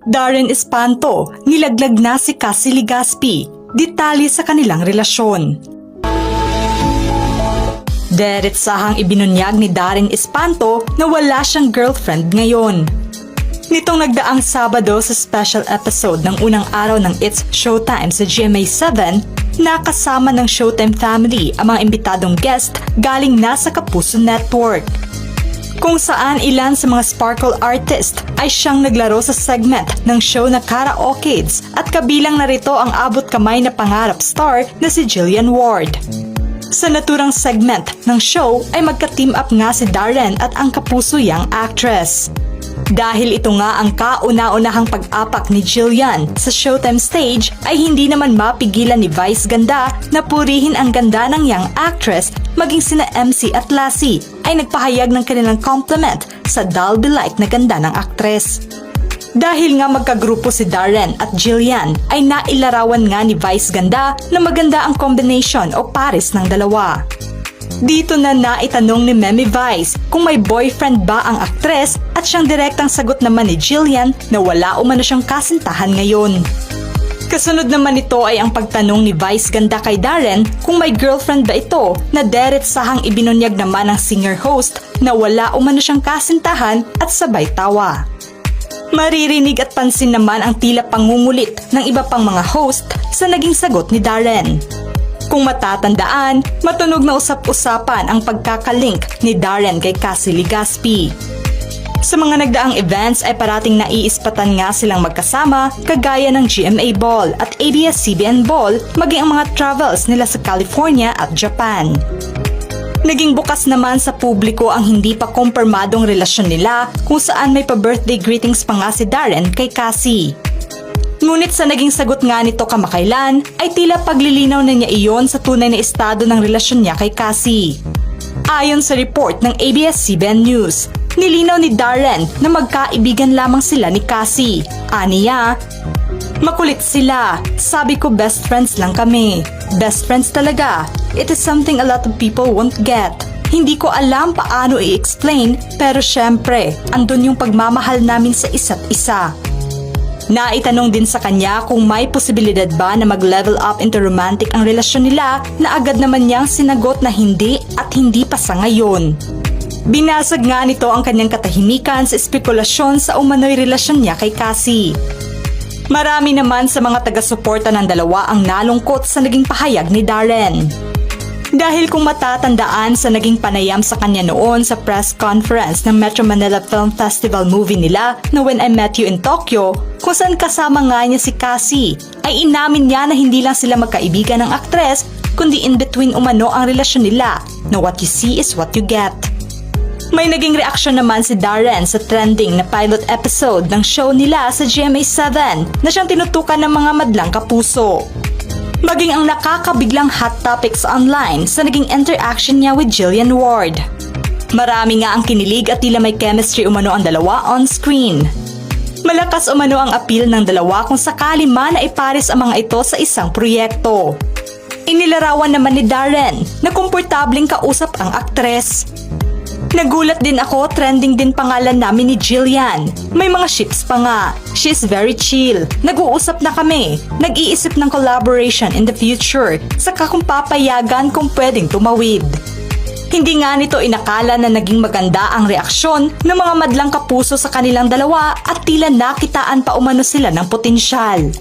Darren Espanto, nilaglag na si Cassie Legaspi. Detalye sa kanilang relasyon. Diretsahang ibinunyag ni Darren Espanto na wala siyang girlfriend ngayon. Nitong nagdaang Sabado sa special episode ng unang araw ng It's Showtime sa GMA7, nakasama ng Showtime family ang mga imbitadong guest galing na sa Kapuso Network. Kung saan ilan sa mga sparkle artist ay siyang naglaro sa segment ng show na Karaoke's at kabilang narito ang abot kamay na pangarap star na si Jillian Ward. Sa naturang segment ng show ay magka-team up nga si Darren at ang kapuso yang actress. Dahil ito nga ang kauna-unahang pag-apak ni Jillian sa Showtime stage ay hindi naman mapigilan ni Vice Ganda na purihin ang ganda ng young actress, maging sina MC at Lassie ay nagpahayag ng kanilang compliment sa doll-be-like na ganda ng aktres. Dahil nga magkagrupo si Darren at Jillian ay nailarawan nga ni Vice Ganda na maganda ang combination o pares ng dalawa. Dito na naitanong ni Meme Vice kung may boyfriend ba ang aktres at siyang direktang sagot naman ni Jillian na wala umano siyang kasintahan ngayon. Kasunod naman ito ay ang pagtanong ni Vice Ganda kay Darren kung may girlfriend ba ito na diretsahang ibinunyag naman ng singer-host na wala umano siyang kasintahan at sabay tawa. Maririnig at pansin naman ang tila pangungulit ng iba pang mga host sa naging sagot ni Darren. Kung matatandaan, matunog na usap-usapan ang pagkakalink ni Darren kay Cassie Legaspi. Sa mga nagdaang events ay parating naiispatan nga silang magkasama kagaya ng GMA Ball at ABS-CBN Ball maging ang mga travels nila sa California at Japan. Naging bukas naman sa publiko ang hindi pa kumpirmadong relasyon nila kung saan may pa-birthday greetings pa nga si Darren kay Cassie. Ngunit sa naging sagot nga nito kamakailan ay tila paglilinaw na niya iyon sa tunay na estado ng relasyon niya kay Cassie. Ayon sa report ng ABS-CBN News, nilinaw ni Darren na magkaibigan lamang sila ni Cassie. Aniya, makulit sila. Sabi ko best friends lang kami. Best friends talaga. It is something a lot of people won't get. Hindi ko alam paano i-explain pero syempre, andun yung pagmamahal namin sa isa't isa. Naitanong din sa kanya kung may posibilidad ba na mag-level up into romantic ang relasyon nila na agad naman niyang sinagot na hindi at hindi pa sa ngayon. Binasag nga nito ang kanyang katahimikan sa espekulasyon sa umano'y relasyon niya kay Cassie. Marami naman sa mga taga-suporta ng dalawa ang nalungkot sa naging pahayag ni Darren. Dahil kung matatandaan sa naging panayam sa kanya noon sa press conference ng Metro Manila Film Festival movie nila na When I Met You in Tokyo, kung saan kasama nga niya si Cassie, ay inamin niya na hindi lang sila magkaibigan ng aktres, kundi in between umano ang relasyon nila na what you see is what you get. May naging reaksyon naman si Darren sa trending na pilot episode ng show nila sa GMA7 na siyang tinutukan ng mga madlang kapuso. Maging ang nakakabiglang hot topics online sa naging interaction niya with Jillian Ward. Marami nga ang kinilig at tila may chemistry umano ang dalawa on screen. Malakas umano ang appeal ng dalawa kung sakali man na ipares ang mga ito sa isang proyekto. Inilarawan naman ni Darren na komportabling kausap ang aktres. Nagulat din ako, trending din pangalan namin ni Jillian. May mga ships pa nga. She's very chill. Nag-uusap na kami. Nag-iisip ng collaboration in the future. Saka kung papayagan kung pwedeng tumawid. Hindi nga nito inakala na naging maganda ang reaksyon ng mga madlang kapuso sa kanilang dalawa at tila nakitaan pa umano sila ng potensyal.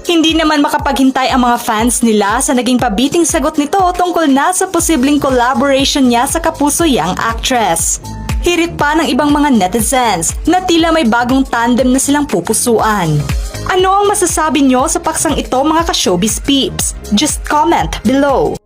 Hindi naman makapaghintay ang mga fans nila sa naging pabiting sagot nito tungkol na sa posibleng collaboration niya sa kapuso yang actress. Hirit pa ng ibang mga netizens na tila may bagong tandem na silang pupusuan. Ano ang masasabi nyo sa paksang ito mga ka-showbiz peeps? Just comment below.